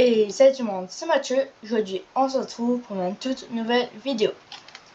Et salut tout le monde, c'est Mathieu. Aujourd'hui, on se retrouve pour une toute nouvelle vidéo.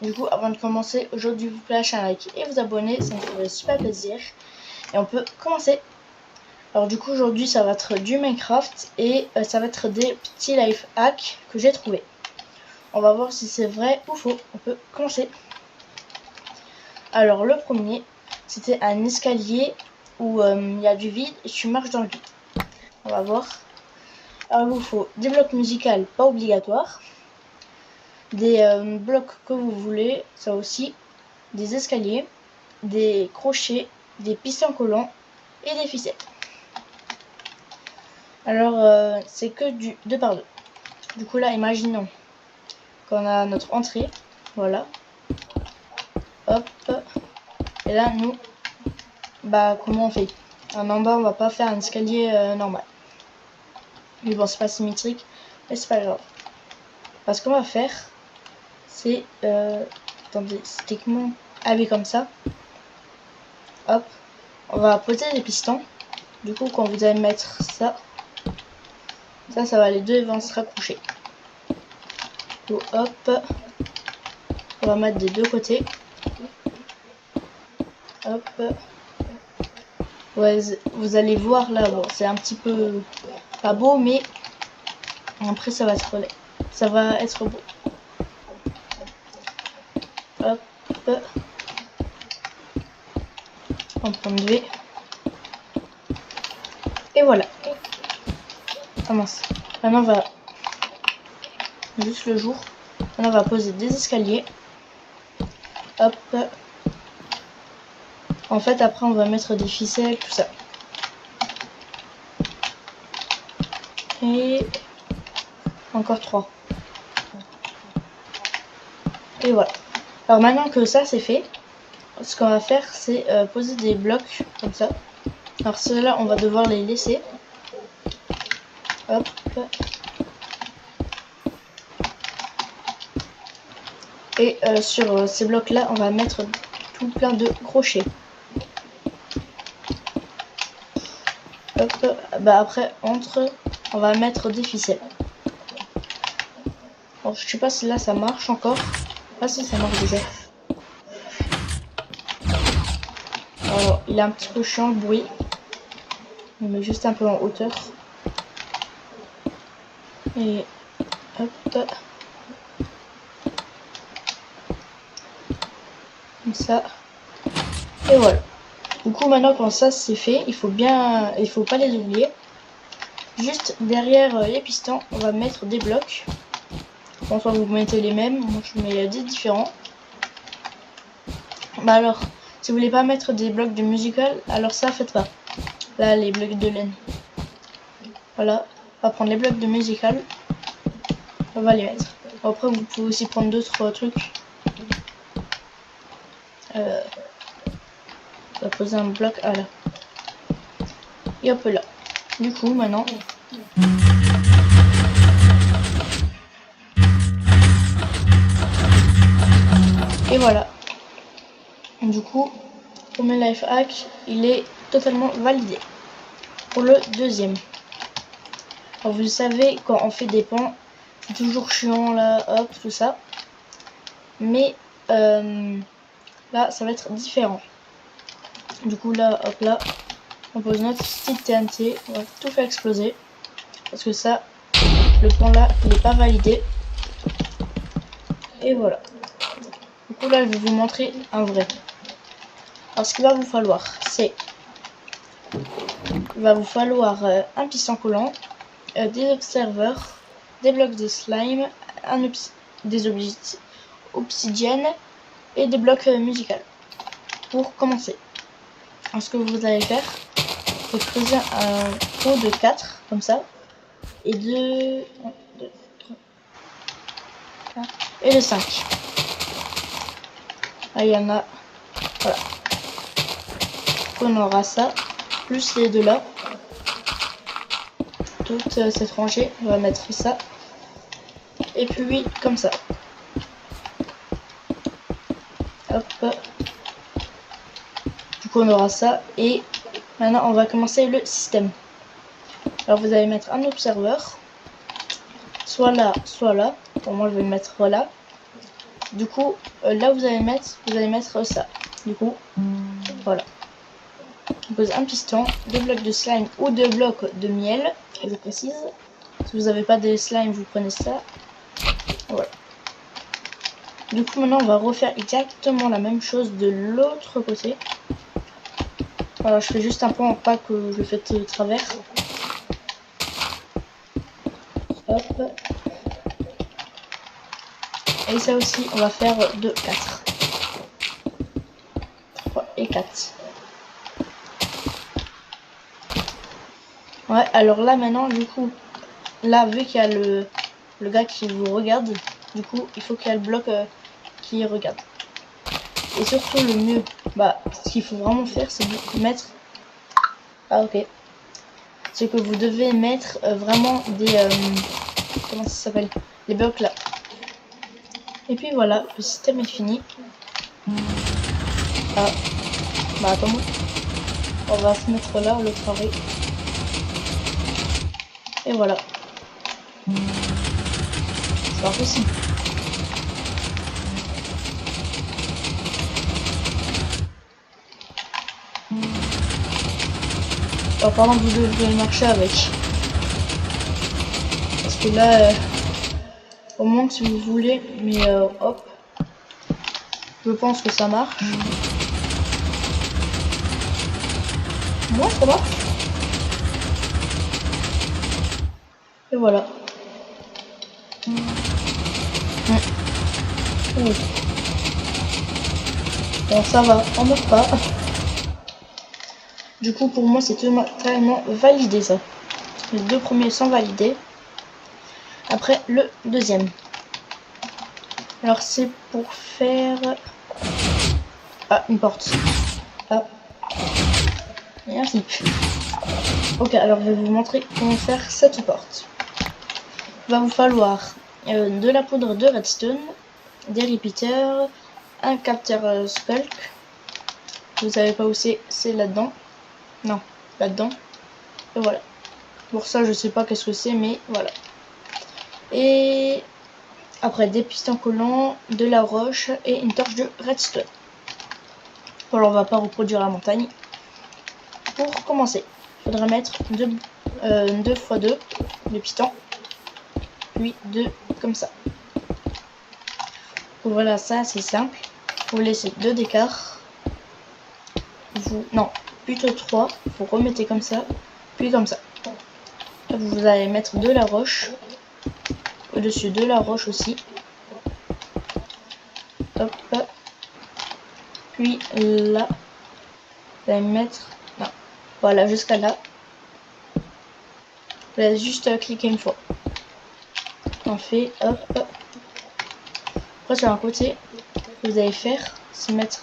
Du coup, avant de commencer, aujourd'hui, vous pouvez lâcher un like et vous abonner, ça me ferait super plaisir. Et on peut commencer. Alors du coup, aujourd'hui, ça va être du Minecraft et ça va être des petits life hacks que j'ai trouvé. On va voir si c'est vrai ou faux. On peut commencer. Alors le premier, c'était un escalier où il y a du vide et tu marches dans le vide. On va voir. Alors il vous faut des blocs musicaux pas obligatoires, des blocs que vous voulez, ça aussi, des escaliers, des crochets, des pistons collants et des ficelles. Alors c'est que du 2 par 2. Du coup là, imaginons qu'on a notre entrée, voilà, hop, et là nous, comment on fait? En bas on va pas faire un escalier normal. Mais bon, c'est pas symétrique, mais c'est pas grave. Parce qu'on va faire, c'est attendez, c'était comment? Ah oui, comme ça. Hop, on va poser les pistons. Du coup, quand vous allez mettre ça, ça va, les deux vont se raccrocher. Du coup, hop, on va mettre des deux côtés. Hop, ouais, vous allez voir là, bon, c'est un petit peu pas beau, mais après ça va être beau. Hop, on prend le V. Et voilà. Ah mince. Maintenant on va juste le jour. Maintenant on va poser des escaliers. Hop. En fait après on va mettre des ficelles, tout ça. Et encore 3. Et voilà. Alors maintenant que ça c'est fait, ce qu'on va faire c'est poser des blocs comme ça. Alors ceux-là on va devoir les laisser. Hop. Et sur ces blocs là on va mettre tout plein de crochets. Hop. Après on va mettre des ficelles. Alors, je sais pas si là ça marche encore. Ah si, ça marche déjà. Alors il est un petit peu chiant le bruit. On met juste un peu en hauteur. Et hop. Comme ça. Et voilà. Du coup maintenant quand ça c'est fait, il faut pas les oublier. Juste derrière les pistons, on va mettre des blocs. Bon, soit vous mettez les mêmes, moi je mets des différents. Alors, si vous voulez pas mettre des blocs de musical, alors ça faites pas. Là les blocs de laine. Voilà, on va prendre les blocs de musical. On va les mettre. Après vous pouvez aussi prendre d'autres trucs. On va poser un bloc à là. Et hop là. Du coup maintenant. Et voilà. Du coup, premier life hack, il est totalement validé. Pour le deuxième. Alors vous savez, quand on fait des pans, c'est toujours chiant là, hop, tout ça. Mais là, ça va être différent. Du coup là, hop là, on pose notre stick TNT, on va tout faire exploser. Parce que ça, le pan là, il n'est pas validé. Et voilà. Du coup là, je vais vous montrer un vrai. Alors ce qu'il va vous falloir, c'est... Il va vous falloir un piston collant, des observeurs, des blocs de slime, des obsidiennes et des blocs musicaux. Pour commencer, alors, ce que vous allez faire, c'est creuser un trou de 4 comme ça et de 3, et de 5. Là il y en a, voilà. On aura ça plus les deux là. Toute cette rangée, on va mettre ça. Et puis comme ça. Hop. Du coup on aura ça. Et maintenant on va commencer le système. Alors vous allez mettre un observeur. soit là, soit là. Pour moi, je vais le mettre là. Du coup, là vous allez mettre ça. Du coup, voilà. On pose un piston, 2 blocs de slime ou 2 blocs de miel, je précise. Si vous n'avez pas de slime, vous prenez ça. Voilà. Du coup, maintenant, on va refaire exactement la même chose de l'autre côté. Voilà, je fais juste un point, pas que je le fais de travers. Hop. Et ça aussi, on va faire de 4. 3 et 4. Ouais, alors là, maintenant, du coup, là, vu qu'il y a le gars qui vous regarde, du coup, il faut qu'il y ait le bloc qui regarde. Et surtout, le mieux, ce qu'il faut vraiment faire, c'est de mettre... Ah, ok. C'est que vous devez mettre vraiment des... comment ça s'appelle? Les blocs là. Et puis voilà, le système est fini. Ah, attends-moi. On va se mettre là, le carré. Et voilà. C'est pas possible. Alors, par exemple, vous devez marcher avec. Parce que là, au moins que si vous voulez, mais hop. Je pense que ça marche. Moi, ça marche. Et voilà. Bon, ça va, on meurt pas. Du coup, pour moi, c'est totalement validé ça. Les 2 premiers sont validés. Après, le deuxième. Alors, c'est pour faire... Ah, une porte. Ah. Merci. Ok, alors je vais vous montrer comment faire cette porte. Il va vous falloir de la poudre de redstone, des repeaters, un capteur Skulk. Vous savez pas où c'est là-dedans. Non, là-dedans. Et voilà. Pour ça, je sais pas qu'est-ce que c'est, mais voilà. Et après, des pistons collants, de la roche et une torche de redstone. Voilà, on va pas reproduire la montagne. Pour commencer, il faudra mettre 2 x 2 de pistons. Puis 2 comme ça. Voilà, ça c'est simple. Vous laissez 2 d'écart. Non, plutôt 3. Vous remettez comme ça, puis comme ça. Vous allez mettre de la roche. Au-dessus de la roche aussi. Hop. Puis là, vous allez mettre... Non. Voilà, jusqu'à là. Vous allez juste cliquer une fois. On fait, hop. Après, sur un côté, ce que vous allez faire, c'est mettre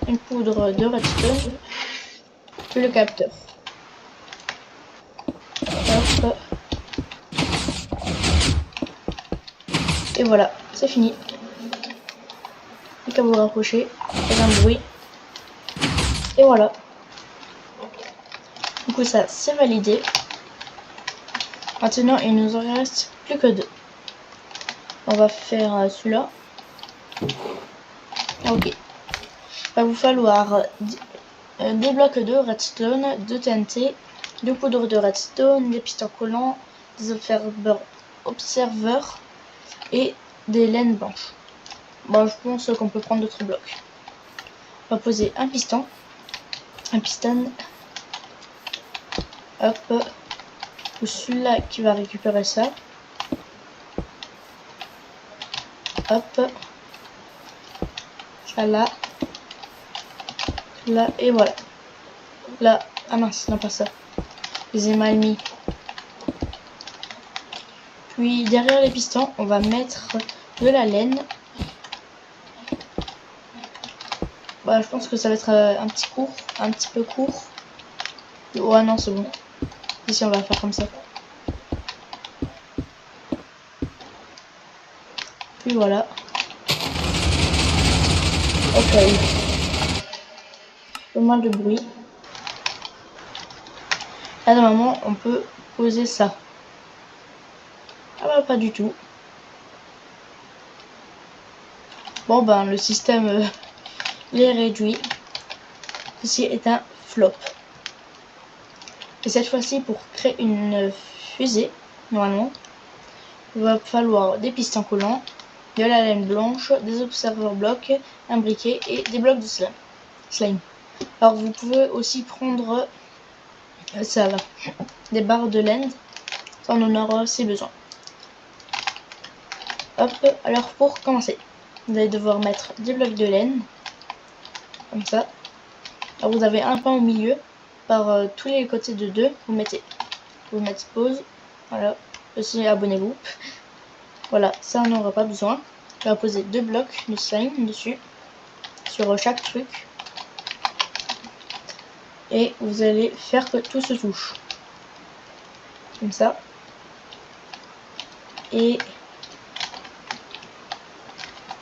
une poudre de redstone, puis le capteur. Hop. Et voilà, c'est fini. Plus qu'à vous rapprocher, faire un bruit. Et voilà. Du coup, ça, c'est validé. Maintenant, il nous en reste plus que 2. On va faire celui-là. Ok. Il va vous falloir des blocs de redstone, de TNT, de poudre de redstone, des pistons collants, des observeurs et des laines blanches. Bon, je pense qu'on peut prendre d'autres blocs. On va poser un piston. Un piston. Hop. Celui-là qui va récupérer ça. Hop. Ça là. Là et voilà. Là. Ah mince, non pas ça. Les ai mal mis. Puis derrière les pistons, on va mettre de la laine. Je pense que ça va être un petit peu court. Ouais non c'est bon. Ici on va faire comme ça. Puis voilà. Ok. Pas mal de bruit. Là normalement on peut poser ça. Ah bah pas du tout. Bon ben le système il est réduit. Ceci est un flop. Et cette fois-ci, pour créer une fusée, normalement, il va falloir des pistons collants, de la laine blanche, des observeurs blocs, un briquet et des blocs de slime. Alors vous pouvez aussi prendre ça là, des barres de laine, ça on en aura aussi besoin. Hop, alors pour commencer, vous allez devoir mettre des blocs de laine, comme ça. Alors vous avez un pan au milieu, par tous les côtés de deux, vous mettez pause, voilà, aussi abonnez-vous. Voilà, ça on n'aura pas besoin. On va poser 2 blocs de slime dessus, sur chaque truc. Et vous allez faire que tout se touche. Comme ça. Et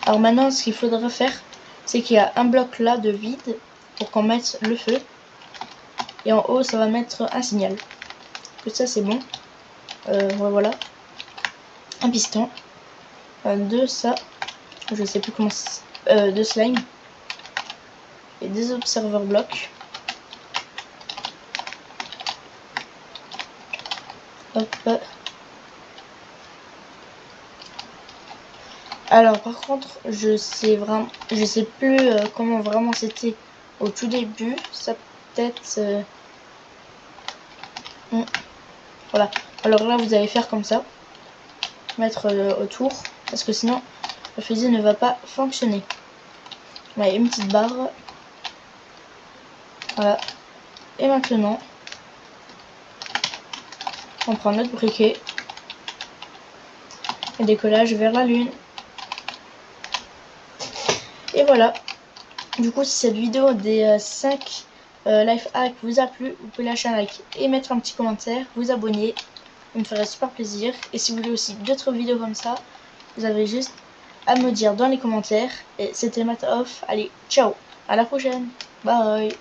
alors maintenant, ce qu'il faudra faire, c'est qu'il y a un bloc là de vide pour qu'on mette le feu. Et en haut, ça va mettre un signal. Que ça, c'est bon. Voilà. Un piston. De ça. Je sais plus comment c'est. De slime. Et des observeurs blocs. Hop. Alors par contre, je sais plus comment vraiment c'était au tout début. Ça peut-être. Voilà. Alors là, vous allez faire comme ça. Mettre autour. Parce que sinon, la fusée ne va pas fonctionner. Ouais, une petite barre. Voilà. Et maintenant, on prend notre briquet. Et décollage vers la lune. Et voilà. Du coup, si cette vidéo des 5 life hacks vous a plu, vous pouvez lâcher un like et mettre un petit commentaire, vous abonner. Ça me ferait super plaisir. Et si vous voulez aussi d'autres vidéos comme ça, vous avez juste à me dire dans les commentaires. Et c'était Matt Off. Allez, ciao. À la prochaine. Bye.